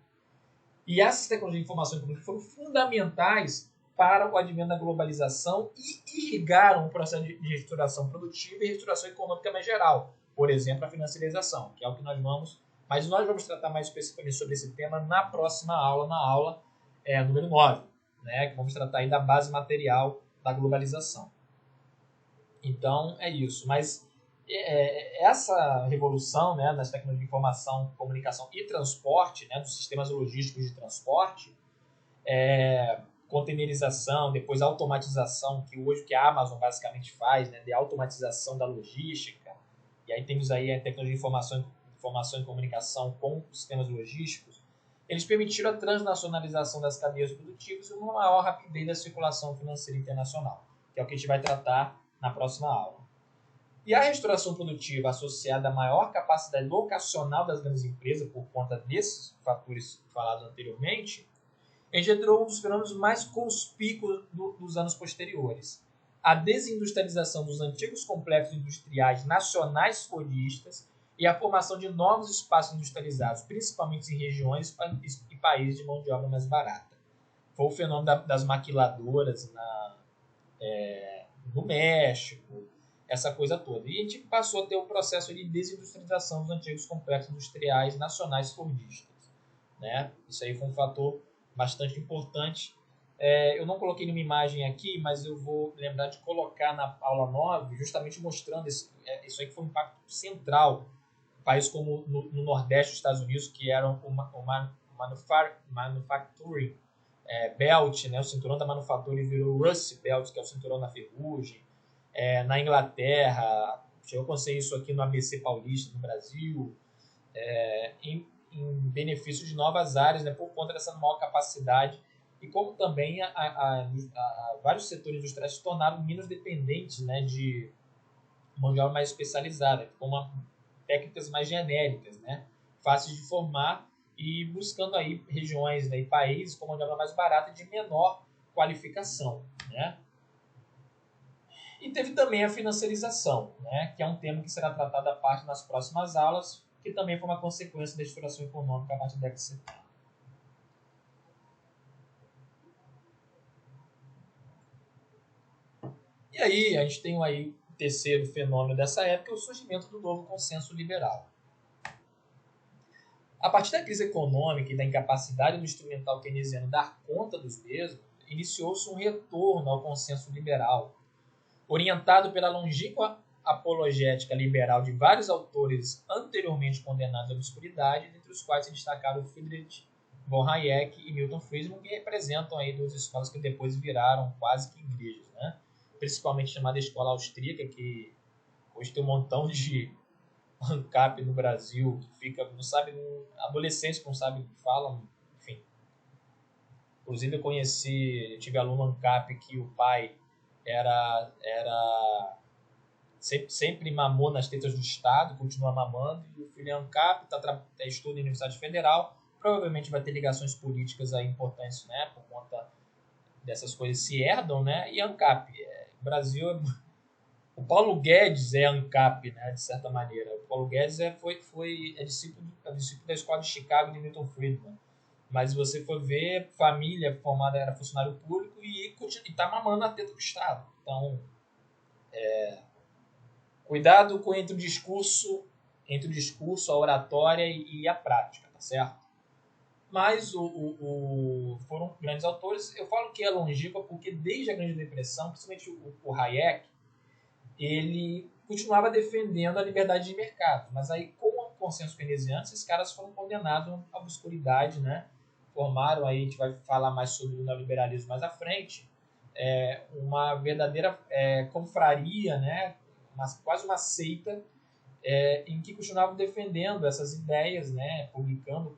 E essas tecnologias de informação e comunicação foram fundamentais para o advento da globalização e irrigaram o processo de reestruturação produtiva e reestruturação econômica mais geral. Por exemplo, a financiarização, que é o que nós vamos... Mas nós vamos tratar mais especificamente sobre esse tema na próxima aula, na aula número 9, né, que vamos tratar aí da base material da globalização. Então, é isso. Mas essa revolução, né, nas tecnologias de informação, comunicação e transporte, né, dos sistemas logísticos de transporte, containerização, depois automatização, que hoje que a Amazon basicamente faz, né, de automatização da logística. E aí temos aí a tecnologia de informação e comunicação com sistemas logísticos. Eles permitiram a transnacionalização das cadeias produtivas e uma maior rapidez da circulação financeira internacional, que é o que a gente vai tratar na próxima aula. E a restauração produtiva associada à maior capacidade locacional das grandes empresas, por conta desses fatores falados anteriormente, engendrou um dos fenômenos mais conspícuos dos anos posteriores. A desindustrialização dos antigos complexos industriais nacionais fordistas e a formação de novos espaços industrializados, principalmente em regiões e países de mão de obra mais barata. Foi o fenômeno das maquiladoras no México, essa coisa toda. E a gente passou a ter o processo de desindustrialização dos antigos complexos industriais nacionais fordistas. Né? Isso aí foi um fator bastante importante. Eu não coloquei nenhuma imagem aqui, mas eu vou lembrar de colocar na aula 9, justamente mostrando isso aí que foi um impacto central. Países como no Nordeste dos Estados Unidos, que eram o manufacturing belt, né, o cinturão da manufatura, e virou Rust Belt, que é o cinturão da ferrugem. Na Inglaterra, chegou a acontecer isso aqui no ABC Paulista, no Brasil, em benefício de novas áreas, né, por conta dessa maior capacidade, e como também vários setores industriais se tornaram menos dependentes, né, de mão de obra mais especializada, como técnicas mais genéricas, né, fáceis de formar, e buscando aí regiões, né, e países com mão de obra mais barata e de menor qualificação. Né? E teve também a financiarização, né, que é um tema que será tratado à parte nas próximas aulas, que também foi uma consequência da estruturação econômica a partir da década de 70. E aí, a gente tem aí terceiro fenômeno dessa época é o surgimento do novo consenso liberal. A partir da crise econômica e da incapacidade do instrumental keynesiano dar conta dos mesmos, iniciou-se um retorno ao consenso liberal, orientado pela longínqua apologética liberal de vários autores anteriormente condenados à obscuridade, entre os quais se destacaram Friedrich von Hayek e Milton Friedman, que representam aí duas escolas que depois viraram quase que igrejas, né? Principalmente chamada escola austríaca, que hoje tem um montão de ANCAP no Brasil, que fica, não sabe, adolescentes que não sabem o que falam, enfim. Inclusive eu tive aluno ANCAP que o pai era sempre mamou nas tetas do Estado, continua mamando, e o filho é ANCAP, estuda em Universidade Federal, provavelmente vai ter ligações políticas aí importantes, né, por conta dessas coisas se herdam, né, e ANCAP. O Brasil, o Paulo Guedes é ANCAP, né, de certa maneira. O Paulo Guedes é discípulo da escola de Chicago de Milton Friedman. Mas se você for ver, família formada era funcionário público e está mamando a teta do Estado. Então, cuidado entre o discurso, a oratória e a prática, tá certo? Mas foram grandes autores. Eu falo que é longínqua porque desde a Grande Depressão, principalmente o Hayek, ele continuava defendendo a liberdade de mercado. Mas aí, com o consenso keynesiano, esses caras foram condenados à obscuridade, né? Formaram, aí a gente vai falar mais sobre o neoliberalismo mais à frente, uma verdadeira confraria, né? Quase uma seita, em que continuavam defendendo essas ideias, né? Publicando,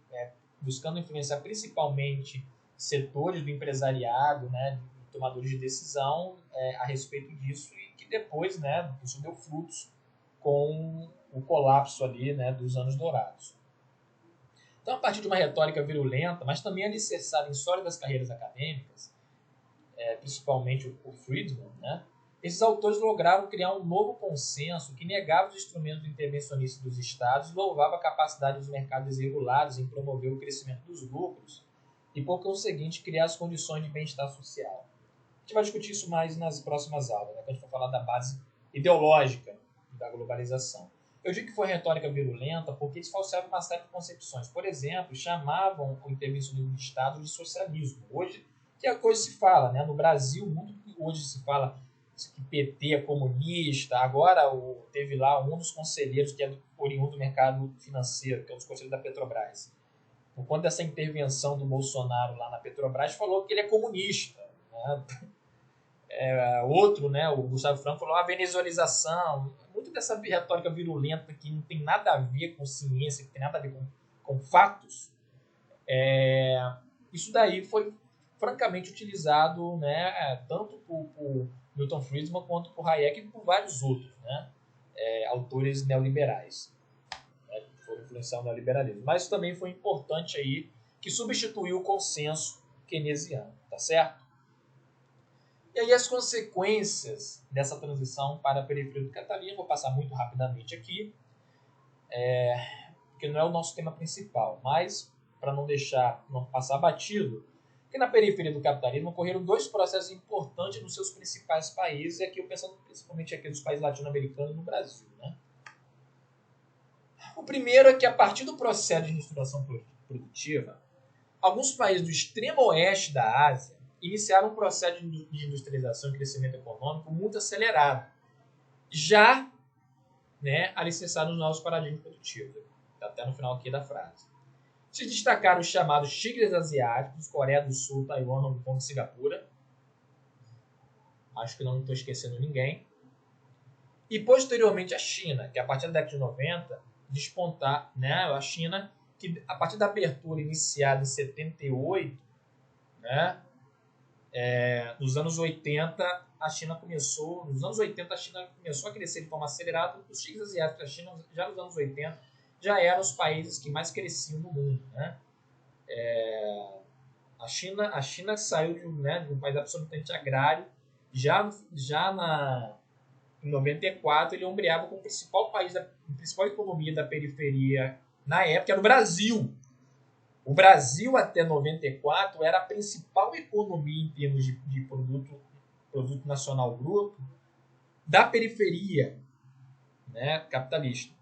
buscando influenciar principalmente setores do empresariado, né? Tomadores de decisão a respeito disso, e que depois, né, isso deu frutos com o colapso ali, né, dos anos dourados. Então, a partir de uma retórica virulenta, mas também alicerçada em sólidas carreiras acadêmicas, principalmente o Friedman, né, esses autores lograram criar um novo consenso que negava os instrumentos intervencionistas dos estados e louvava a capacidade dos mercados desregulados em promover o crescimento dos lucros e, por conseguinte, criar as condições de bem-estar social. A gente vai discutir isso mais nas próximas aulas, né, quando a gente for falar da base ideológica da globalização. Eu digo que foi retórica virulenta porque eles falseavam uma série de concepções. Por exemplo, chamavam o intervencionismo de Estado de socialismo. Hoje, que a coisa se fala, né? No Brasil, muito hoje se fala que PT é comunista. Agora teve lá um dos conselheiros que é oriundo do mercado financeiro, que é um dos conselheiros da Petrobras. Por conta dessa intervenção do Bolsonaro lá na Petrobras, falou que ele é comunista, né? Outro, né, o Gustavo Franco, falou a venezuelização, muito dessa retórica virulenta que não tem nada a ver com ciência, que tem nada a ver com fatos. Isso daí foi francamente utilizado, né, tanto por Milton Friedman quanto por Hayek e por vários outros, né, autores neoliberais, né, que foram influenciar o neoliberalismo. Mas isso também foi importante aí, que substituiu o consenso keynesiano, tá certo? E aí as consequências dessa transição para a periferia do capitalismo, vou passar muito rapidamente aqui, porque não é o nosso tema principal, mas para não passar batido, que na periferia do capitalismo ocorreram dois processos importantes nos seus principais países, e aqui eu pensando principalmente aqui nos países latino-americanos e no Brasil, né? O primeiro é que a partir do processo de industrialização produtiva, alguns países do extremo oeste da Ásia iniciaram um processo de industrialização e crescimento econômico muito acelerado, já, né, alicerçado nos novos paradigmas produtivos. Está até no final aqui da frase. Se destacaram os chamados tigres asiáticos, Coreia do Sul, Taiwan, Hong Kong e Singapura. Acho que não estou esquecendo ninguém. E posteriormente a China, que a partir da década de 90, despontar, né, a China, que a partir da abertura iniciada em 78, né, nos anos 80, a China começou a crescer de forma acelerada. Os tigres asiáticos da China, já nos anos 80, já eram os países que mais cresciam no mundo, né? A China saiu de um país absolutamente agrário. Em 94, ele ombreava com o principal país, a principal economia da periferia na época, era o Brasil. O Brasil, até 94, era a principal economia em termos de produto nacional bruto da periferia, né, capitalista.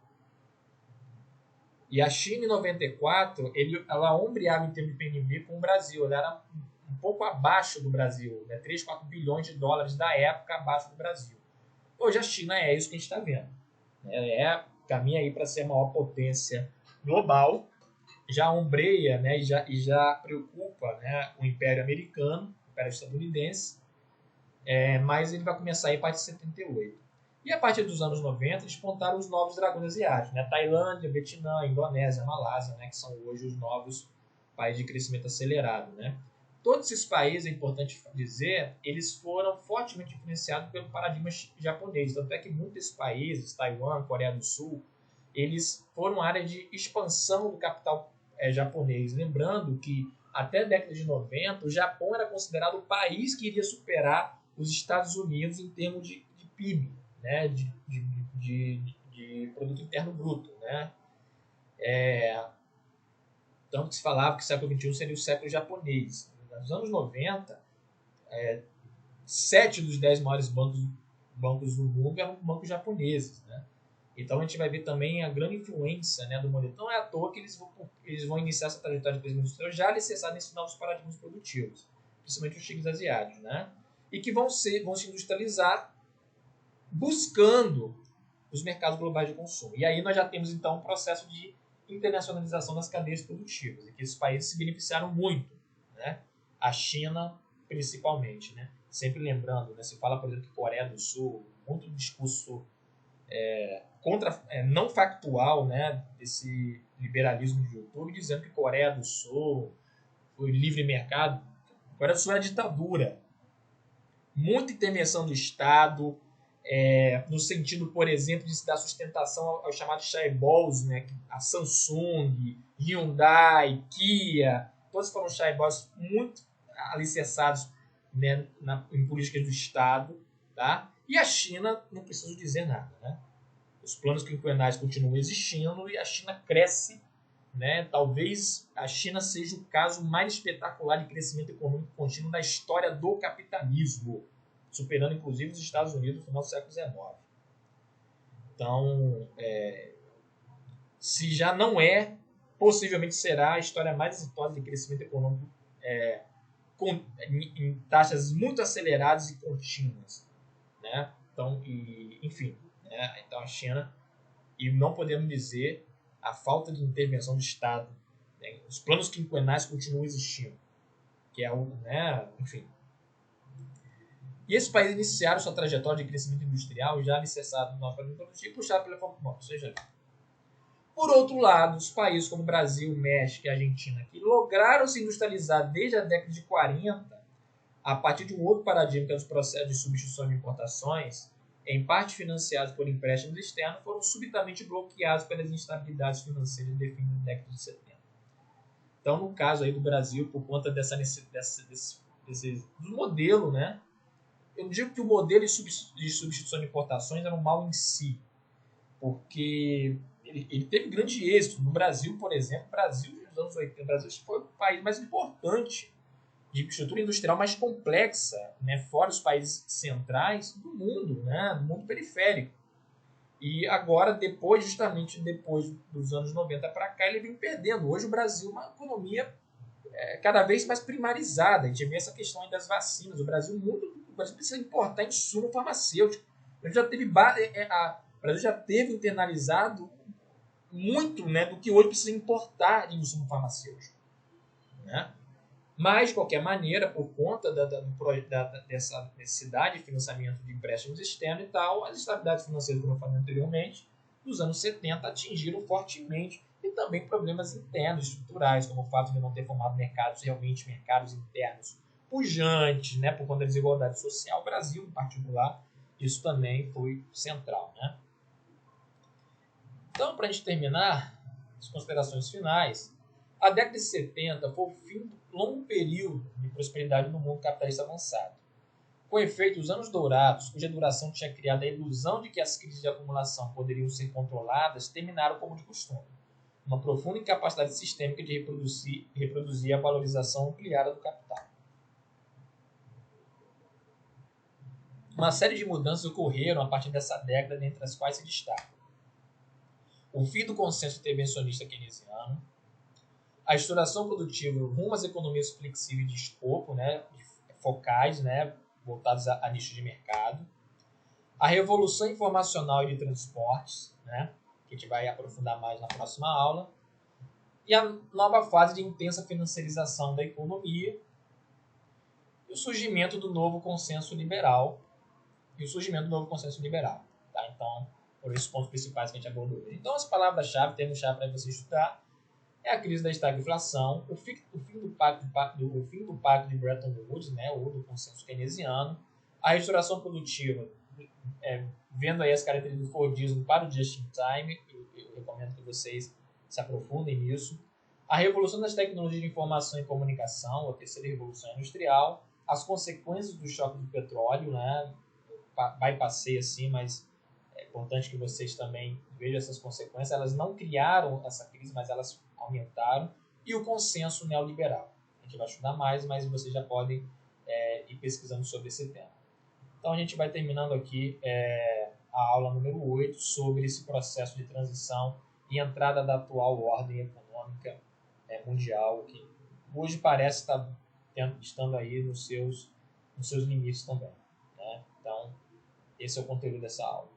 E a China, em 94, ela ombreava em termos de PNB com o Brasil. Ela era um pouco abaixo do Brasil, né? 3, 4 bilhões de dólares da época abaixo do Brasil. Hoje a China é isso que a gente está vendo. Caminha aí para ser a maior potência global, já ombreia, né, e já preocupa, né, o Império Americano, o Império Estadunidense, mas ele vai começar aí a partir de 78. E a partir dos anos 90, despontaram os novos dragões asiáticos, né? Tailândia, Vietnã, Indonésia, Malásia, né? Que são hoje os novos países de crescimento acelerado, né? Todos esses países, é importante dizer, eles foram fortemente influenciados pelo paradigma japonês. Tanto é que muitos desses países, Taiwan, Coreia do Sul, eles foram área de expansão do capital japonês. Lembrando que até a década de 90, o Japão era considerado o país que iria superar os Estados Unidos em termos de PIB, né, de produto interno bruto, né? Tanto que se falava que o século XXI seria o século japonês. Nos anos 90, 7 dos 10 maiores bancos do mundo eram bancos japoneses, né? Então a gente vai ver também a grande influência, né, do modelo. Não é à toa que eles vão iniciar essa trajetória de crescimento industrial já alicerçado nesses novos paradigmas produtivos, principalmente os tigres asiáticos, né? E que vão se industrializar buscando os mercados globais de consumo. E aí nós já temos, então, um processo de internacionalização das cadeias produtivas, em que esses países se beneficiaram muito, né? A China, principalmente, né? Sempre lembrando, né? Se fala, por exemplo, que Coreia do Sul, muito discurso não factual, né? Desse liberalismo de YouTube, dizendo que Coreia do Sul foi livre mercado. Coreia do Sul é a ditadura. Muita intervenção do Estado, no sentido, por exemplo, de se dar sustentação aos chamados chaebols, né? A Samsung, Hyundai, Kia, todos foram chaebols muito alicerçados, né, em políticas do Estado, tá? E a China, não preciso dizer nada, né? Os planos quinquenais continuam existindo e a China cresce, né? Talvez a China seja o caso mais espetacular de crescimento econômico contínuo da história do capitalismo, superando inclusive os Estados Unidos no final do século XIX. Então, se já não possivelmente será a história mais exitosa de crescimento econômico em taxas muito aceleradas e contínuas, né? Então, enfim, né? Então a China, e não podemos dizer a falta de intervenção do Estado, né? Os planos quinquenais continuam existindo, que é algo, né? Enfim. E esses países iniciaram sua trajetória de crescimento industrial já alicerçado no nosso padrão produtivo e puxado pela fome. Ou seja, por outro lado, os países como Brasil, México e Argentina, que lograram se industrializar desde a década de 40, a partir de um outro paradigma, que é os processos de substituição de importações, em parte financiados por empréstimos externos, foram subitamente bloqueados pelas instabilidades financeiras definidas na década de 70. Então, no caso aí do Brasil, por conta desse do modelo, né? Eu digo que o modelo de substituição de importações era um mal em si, porque ele teve grande êxito. No Brasil, por exemplo, nos anos 80, o Brasil foi o país mais importante, de estrutura industrial mais complexa, né, fora os países centrais do mundo, né, do mundo periférico. E agora, justamente depois dos anos 90 para cá, ele vem perdendo. Hoje o Brasil é uma economia cada vez mais primarizada. A gente vê essa questão aí das vacinas. O Brasil precisa importar insumo farmacêutico. O Brasil já teve internalizado muito, né, do que hoje precisa importar de insumo farmacêutico, né? Mas, de qualquer maneira, por conta dessa necessidade de financiamento de empréstimos externos e tal, as estabilidades financeiras, como eu falei anteriormente, dos anos 70 atingiram fortemente, e também problemas internos, estruturais, como o fato de não ter formado realmente mercados internos pujantes, né, por conta da desigualdade social. O Brasil, em particular, isso também foi central, né? Então, para a gente terminar as considerações finais, a década de 70 foi o fim do longo período de prosperidade no mundo capitalista avançado. Com efeito, os anos dourados, cuja duração tinha criado a ilusão de que as crises de acumulação poderiam ser controladas, terminaram como de costume. Uma profunda incapacidade sistêmica de reproduzir a valorização ampliada do capital. uma série de mudanças ocorreram a partir dessa década, entre as quais se destaca o fim do consenso intervencionista keynesiano, a estruturação produtiva rumo às economias flexíveis de escopo, né, focais, né, voltadas a nichos de mercado, a revolução informacional e de transportes, né, que a gente vai aprofundar mais na próxima aula, e a nova fase de intensa financiarização da economia, e o surgimento do novo consenso liberal, tá? Então, foram esses pontos principais que a gente abordou. Então, as palavras-chave, termos-chave para você estudar, é a crise da estagflação, o fim do pacto de Bretton Woods, né, ou do consenso keynesiano, a restauração produtiva, vendo aí as características do Fordismo para o just-in-time, eu recomendo que vocês se aprofundem nisso, a revolução das tecnologias de informação e comunicação, a terceira revolução industrial, as consequências do choque do petróleo, né, passei assim, mas é importante que vocês também vejam essas consequências. Elas não criaram essa crise, mas elas aumentaram. E o consenso neoliberal. A gente vai estudar mais, mas vocês já podem ir pesquisando sobre esse tema. Então a gente vai terminando aqui a aula número 8 sobre esse processo de transição e entrada da atual ordem econômica mundial, que hoje parece estar estando aí nos seus limites também, né? Então, esse é o conteúdo dessa aula.